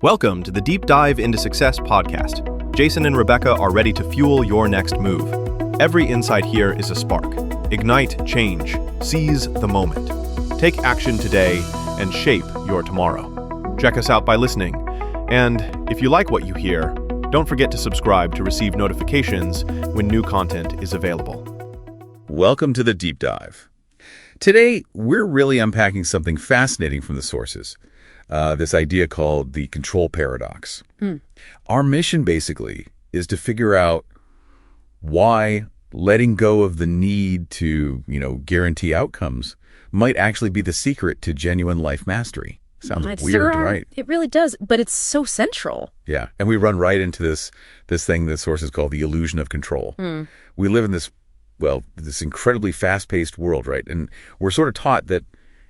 Welcome to the Deep Dive into Success podcast. Jason and Rebecca are ready to fuel your next move. Every insight here is a spark. Ignite change. Seize the moment. Take action today and shape your tomorrow. Check us out by listening. And if you like what you hear, don't forget to subscribe to receive notifications when new content is available. Welcome to the Deep Dive. Today, we're really unpacking something fascinating from the sources. This idea called the control paradox. Our mission, basically, is to figure out why letting go of the need to, guarantee outcomes might actually be the secret to genuine life mastery. Sounds weird, right? It really does, but it's so central. Yeah, and we run right into this thing the sources call the illusion of control. We live in this incredibly fast-paced world, right? And we're sort of taught that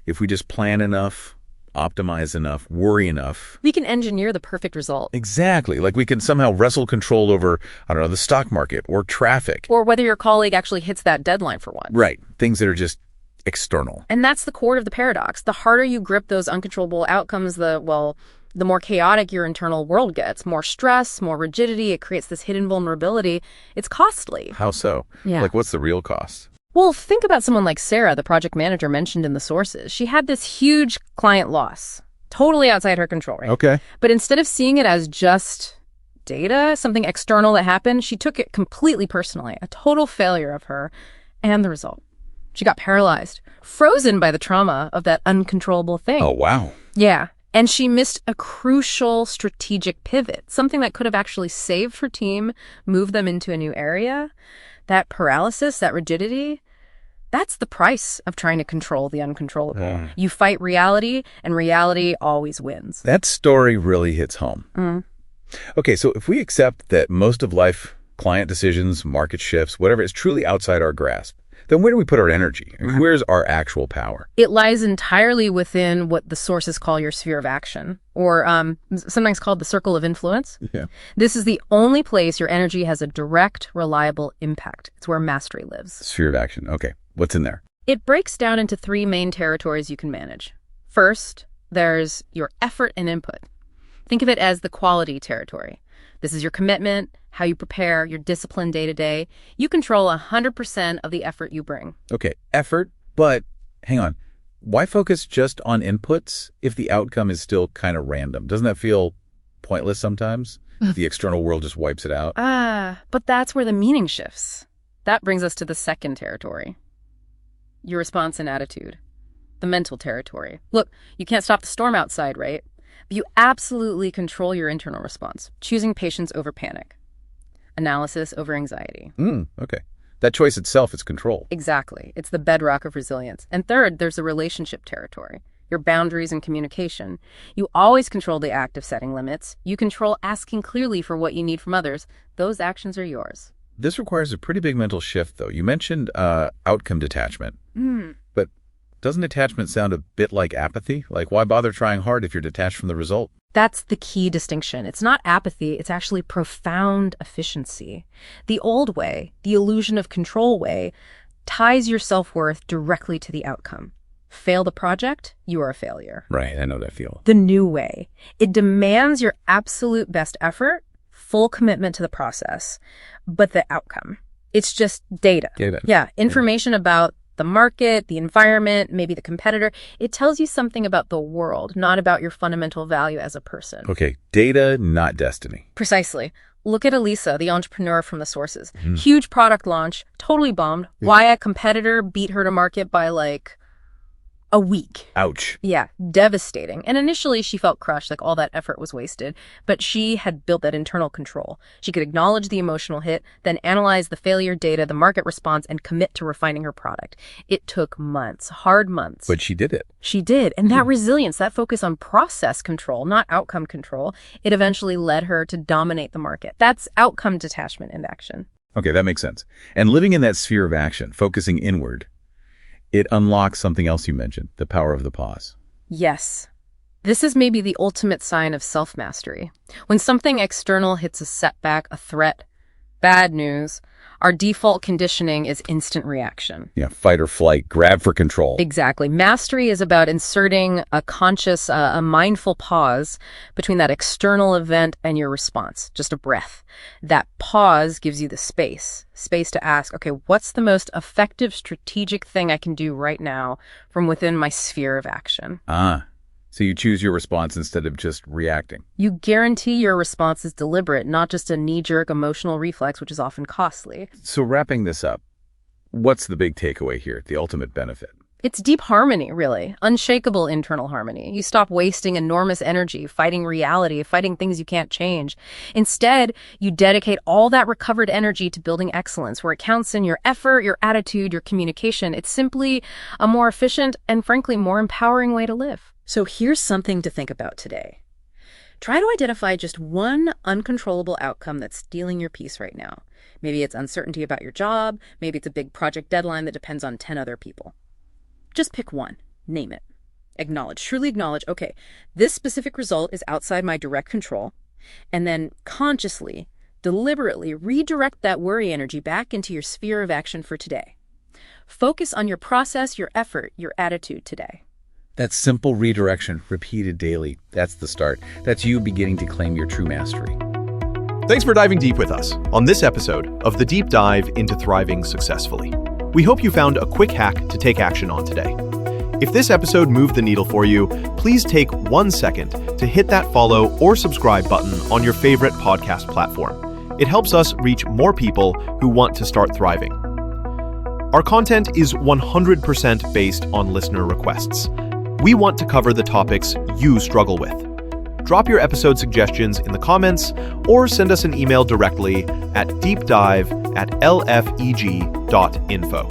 if we just plan enough, optimize enough, worry enough, we can engineer the perfect result. Exactly. Like we can somehow wrestle control over, the stock market or traffic. Or whether your colleague actually hits that deadline for one. Right. Things that are just external. And that's the core of the paradox. The harder you grip those uncontrollable outcomes, the more chaotic your internal world gets. More stress, more rigidity. It creates this hidden vulnerability. It's costly. How so? Yeah. Like what's the real cost? Well, think about someone like Sarah, the project manager mentioned in the sources. She had this huge client loss, totally outside her control, right? Okay. But instead of seeing it as just data, something external that happened, she took it completely personally, a total failure of her. And the result, she got paralyzed, frozen by the trauma of that uncontrollable thing. Oh, wow. Yeah. And she missed a crucial strategic pivot, something that could have actually saved her team, moved them into a new area. That paralysis, that rigidity, that's the price of trying to control the uncontrollable. You fight reality, and reality always wins. That story really hits home. Okay, so if we accept that most of life, client decisions, market shifts, whatever, is truly outside our grasp, then where do we put our energy? I mean, where's our actual power? It lies entirely within what the sources call your sphere of action, or sometimes called the circle of influence. Yeah. This is the only place your energy has a direct, reliable impact. It's where mastery lives. Sphere of action. Okay. What's in there? It breaks down into three main territories you can manage. First, there's your effort and input. Think of it as the quality territory. This is your commitment, how you prepare, your discipline day to day. You control 100% of the effort you bring. Okay, effort, but hang on. Why focus just on inputs if the outcome is still kind of random? Doesn't that feel pointless sometimes? The external world just wipes it out. But that's where the meaning shifts. That brings us to the second territory. Your response and attitude. The mental territory. Look, you can't stop the storm outside, right? But you absolutely control your internal response, choosing patience over panic, analysis over anxiety. Okay. That choice itself is control. Exactly. It's the bedrock of resilience. And third, there's the relationship territory, your boundaries and communication. You always control the act of setting limits. You control asking clearly for what you need from others. Those actions are yours. This requires a pretty big mental shift, though. You mentioned outcome detachment. But doesn't attachment sound a bit like apathy? Like, why bother trying hard if you're detached from the result? That's the key distinction. It's not apathy, it's actually profound efficiency. The old way, the illusion of control way, ties your self-worth directly to the outcome. Fail the project, you are a failure. Right, I know that feel. The new way, it demands your absolute best effort, full commitment to the process, but the outcome, it's just data. Yeah, information about the market, the environment, maybe the competitor. It tells you something about the world, not about your fundamental value as a person. Okay, data, not destiny. Precisely. Look at Elisa, the entrepreneur from the sources. Huge product launch, totally bombed. Why a competitor beat her to market by a week. Ouch. Yeah, devastating. And initially she felt crushed, like all that effort was wasted. But she had built that internal control. She could acknowledge the emotional hit, then analyze the failure data, the market response, and commit to refining her product. It took months, hard months. But she did it. She did. And that resilience, that focus on process control, not outcome control, it eventually led her to dominate the market. That's outcome detachment in action. Okay, that makes sense. And living in that sphere of action, focusing inward, it unlocks something else you mentioned, the power of the pause. Yes. This is maybe the ultimate sign of self-mastery. When something external hits a setback, a threat, bad news, Our default conditioning is instant reaction. Yeah, fight or flight, grab for control. Exactly. Mastery is about inserting a conscious, a mindful pause between that external event and your response, just a breath. That pause gives you the space to ask, okay, what's the most effective strategic thing I can do right now from within my sphere of action? So you choose your response instead of just reacting. You guarantee your response is deliberate, not just a knee-jerk emotional reflex, which is often costly. So wrapping this up, what's the big takeaway here, the ultimate benefit? It's deep harmony, really. Unshakable internal harmony. You stop wasting enormous energy fighting reality, fighting things you can't change. Instead, you dedicate all that recovered energy to building excellence, where it counts in your effort, your attitude, your communication. It's simply a more efficient and, frankly, more empowering way to live. So here's something to think about today. Try to identify just one uncontrollable outcome that's stealing your peace right now. Maybe it's uncertainty about your job. Maybe it's a big project deadline that depends on 10 other people. Just pick one. Name it. Acknowledge, truly acknowledge, okay, this specific result is outside my direct control. And then consciously, deliberately redirect that worry energy back into your sphere of action for today. Focus on your process, your effort, your attitude today. That simple redirection, repeated daily, that's the start. That's you beginning to claim your true mastery. Thanks for diving deep with us on this episode of the Deep Dive into Thriving Successfully. We hope you found a quick hack to take action on today. If this episode moved the needle for you, please take 1 second to hit that follow or subscribe button on your favorite podcast platform. It helps us reach more people who want to start thriving. Our content is 100% based on listener requests. We want to cover the topics you struggle with. Drop your episode suggestions in the comments or send us an email directly at deepdive@lfeg.info.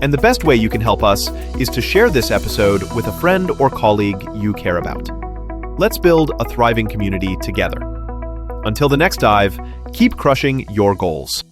And the best way you can help us is to share this episode with a friend or colleague you care about. Let's build a thriving community together. Until the next dive, keep crushing your goals.